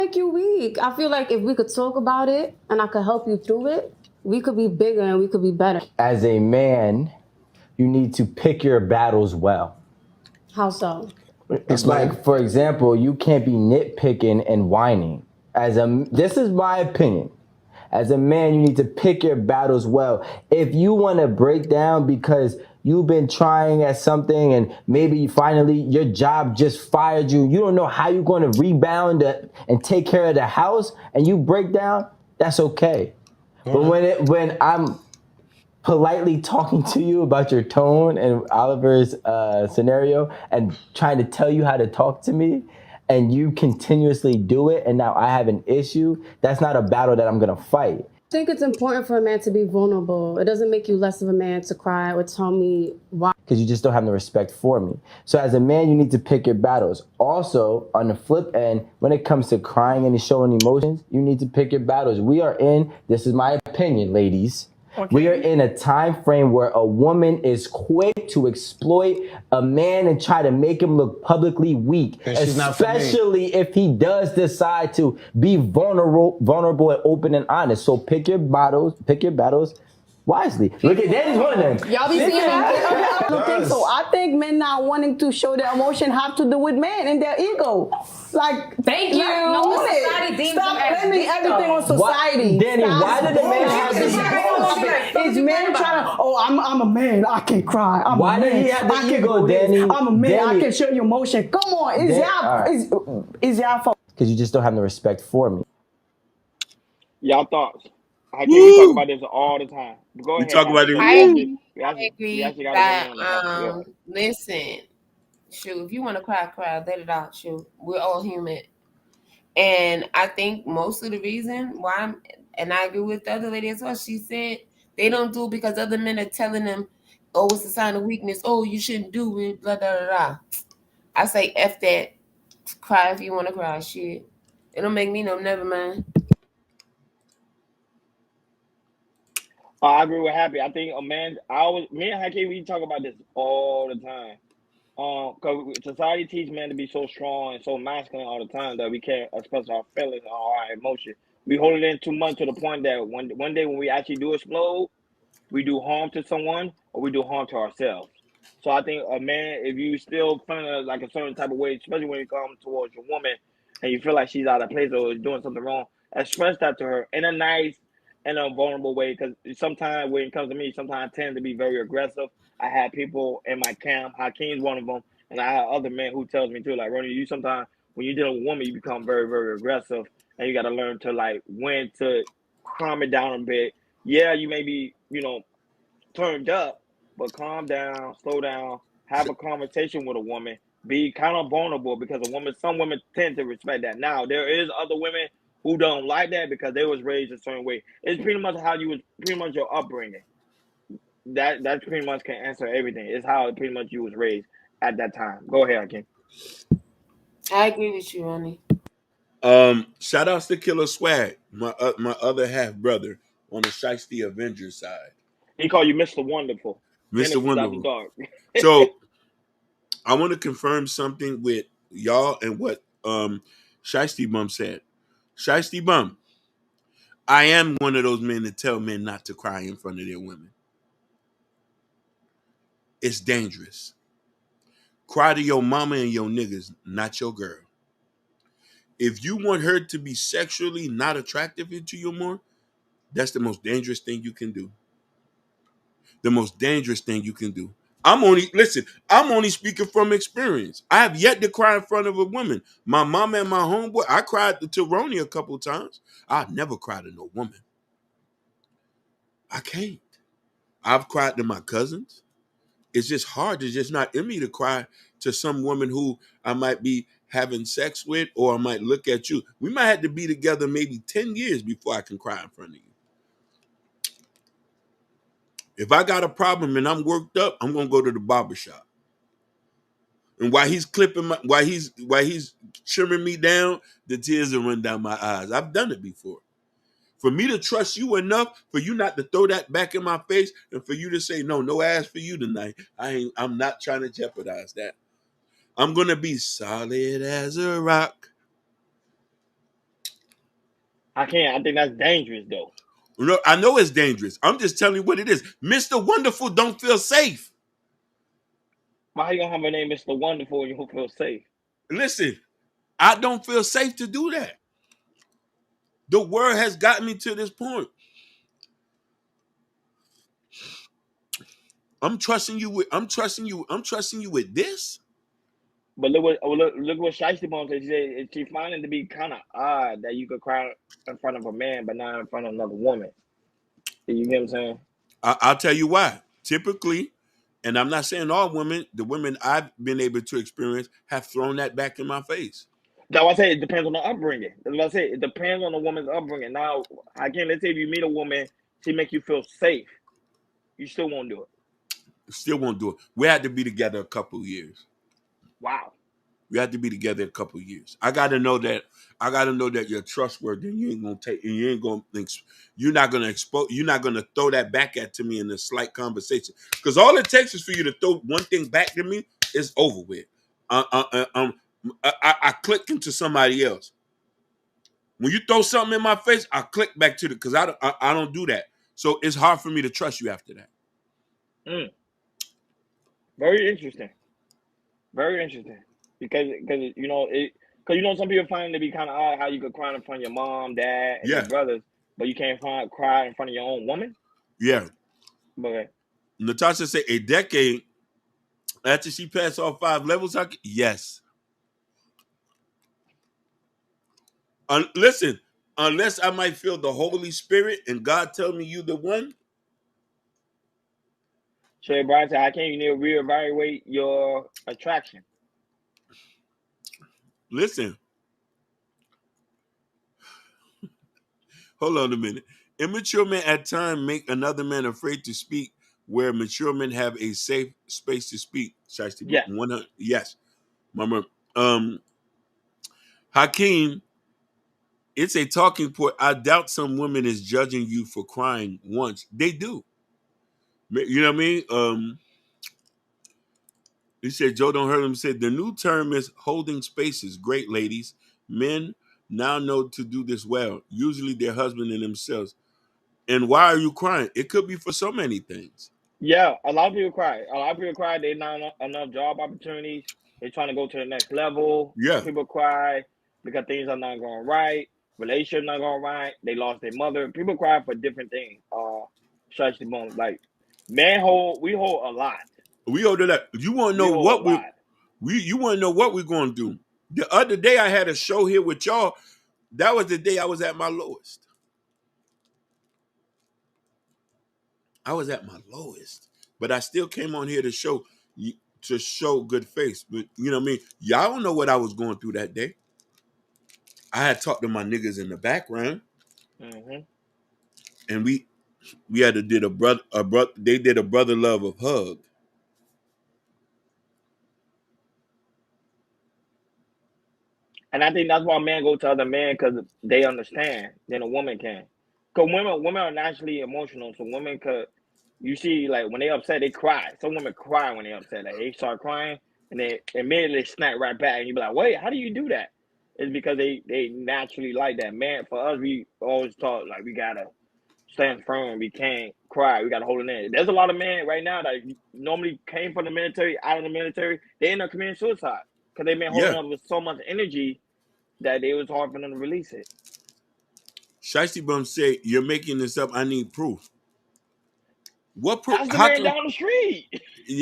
Make you weak. I feel like if we could talk about it and I could help you through it, we could be bigger and we could be better. As a man, you need to pick your battles well. How so? Explain. Like, for example, you can't be nitpicking and whining. This is my opinion. As a man, you need to pick your battles well. If you want to break down because you've been trying at something and maybe finally your job just fired you, you don't know how you're going to rebound and take care of the house, and you break down, that's okay. But when I'm politely talking to you about your tone and Oliver's scenario and trying to tell you how to talk to me, and you continuously do it, and now I have an issue, that's not a battle that I'm gonna fight. I think it's important for a man to be vulnerable. It doesn't make you less of a man to cry or tell me why. Because you just don't have the respect for me. So as a man, you need to pick your battles. Also, on the flip end, when it comes to crying and showing emotions, you need to pick your battles. This is my opinion, ladies. Okay. We are in a time frame where a woman is quick to exploit a man and try to make him look publicly weak, especially if he does decide to be vulnerable and open and honest. So pick your battles wisely. Look at Danny's one of them. Y'all be seeing that? I don't think so. I think men not wanting to show their emotion have to do with men and their ego. Like, thank you. No, society deems Stop blaming everything on society. Danny, why did the man have this? It's men trying to, I'm a man, I can cry. Why did he have the ego, Danny? I'm a man, I can show you emotion. Come on, is y'all fault? Because you just don't have the respect for me. Y'all thoughts? We talk about this all the time. Go ahead. Talk about it. I agree. Listen, shoot, if you want to cry, let it out. Shoot, we're all human. And I think most of the reason why and I agree with the other lady as well, she said they don't do it because other men are telling them, oh, it's a sign of weakness. Oh, you shouldn't do it, blah, blah, blah, blah. I say, F that. Cry if you want to cry, shit. It don't make me no, never mind. I agree with Happy. I think a man, me and Hakeem, we talk about this all the time. Because society teaches men to be so strong and so masculine all the time that we can't express our feelings or our emotions. We hold it in too much to the point that one day when we actually do explode, we do harm to someone or we do harm to ourselves. So I think a man, if you still feeling like a certain type of way, especially when you come towards your woman and you feel like she's out of place or is doing something wrong, express that to her in a nice and a vulnerable way. Because sometimes when it comes to me, sometimes I tend to be very aggressive. I had people in my camp, Hakeem's one of them, and I have other men who tells me too, like, Ronnie, you sometimes when you're dealing with a woman, you become very, very aggressive, and you got to learn to like when to calm it down a bit. Yeah, you may be, turned up, but calm down, slow down, have a conversation with a woman, be kind of vulnerable because some women tend to respect that. Now, there is other women who don't like that because they was raised a certain way. It's pretty much pretty much your upbringing. That pretty much can answer everything. It's how pretty much you was raised at that time. Go ahead, Hakeem. I agree with you, Ronnie. Shout outs to Killer Swag, my other half brother on the Shiesty Avengers side. He called you Mr. Wonderful. Mr. Wonderful. So I want to confirm something with y'all and what Shiesty Bum said. Shiesty Bum, I am one of those men that tell men not to cry in front of their women. It's dangerous. Cry to your mama and your niggas, not your girl. If you want her to be sexually not attractive to you more, that's the most dangerous thing you can do. The most dangerous thing you can do. I'm only speaking from experience. I have yet to cry in front of a woman. My mama and my homeboy, I cried to Ronnie a couple of times. I've never cried to no woman. I can't. I've cried to my cousins. It's just hard. It's just not in me to cry to some woman who I might be having sex with, or I might look at you. We might have to be together maybe 10 years before I can cry in front of you. If I got a problem and I'm worked up, I'm gonna go to the barbershop. And while he's while he's trimming me down, the tears will run down my eyes. I've done it before. For me to trust you enough, for you not to throw that back in my face, and for you to say, no ass for you tonight, I'm not trying to jeopardize that. I'm gonna be solid as a rock. I can't. I think that's dangerous though. No, I know it's dangerous. I'm just telling you what it is. Mr. Wonderful don't feel safe. Why you gonna have a name Mr. Wonderful and you don't feel safe? Listen, I don't feel safe to do that. The word has gotten me to this point. I'm trusting you with this. But look what Shiesty Bum said. She found it to be kind of odd that you could cry in front of a man, but not in front of another woman. You get what I'm saying? I'll tell you why. Typically, and I'm not saying all women, the women I've been able to experience have thrown that back in my face. That's why I say it depends on the upbringing. That's what I say. It depends on the woman's upbringing. Now, again, let's say if you meet a woman, she make you feel safe, you still won't do it. Still won't do it. We had to be together a couple years. Wow. We had to be together a couple years. I got to know that you're trustworthy. And you're not gonna throw that back to me in a slight conversation. Because all it takes is for you to throw one thing back to me. It's over with. I click into somebody else. When you throw something in my face, I click back to it because I don't do that. So it's hard for me to trust you after that. Very interesting. Very interesting. Because some people find it to be kind of odd how you could cry in front of your mom, dad, and your brothers, but you can't cry in front of your own woman. Yeah. Okay. Natasha said a decade after she passed all 5 levels. Yes. Listen, unless I might feel the Holy Spirit and God tell me you the one. Shay Brian said, "How can you need to reevaluate your attraction?" Listen. Hold on a minute. Immature men at times make another man afraid to speak, where mature men have a safe space to speak. Yeah. Yes. Mama. Hakeem, it's a talking point. I doubt some women is judging you for crying once. They do. You know what I mean? He said, Joe Don't Hurt Him said, the new term is holding spaces. Great, ladies. Men now know to do this well. Usually their husband and themselves. And why are you crying? It could be for so many things. Yeah, a lot of people cry. There's not enough job opportunities. They're trying to go to the next level. Yeah. People cry because things are not going right. Relationships not going right. They lost their mother. People cry for different things. Like we hold a lot. We hold it up. You want to know what you want to know what we're going to do. The other day I had a show here with y'all. That was the day I was at my lowest. But I still came on here to show good face. But you know what I mean? Y'all don't know what I was going through that day. I had talked to my niggas in the background. Mm-hmm. And we had to did they did a brother love of hug. And I think that's why men go to other men, because they understand than a woman can. Because women are naturally emotional, so women could, you see, like when they upset, they cry. Some women cry when they upset. Like they start crying and they immediately snap right back, and you be like, wait, how do you do that? It's because they naturally like that. Man, for us, we always talk like we gotta stand firm. We can't cry. We gotta hold it in. There's a lot of men right now that normally came from the military, out of the military, they end up committing suicide because they've been holding up with so much energy that it was hard for them to release it. Shiesty Bum said, you're making this up. I need proof. What proof? That's the man down the street. Yeah.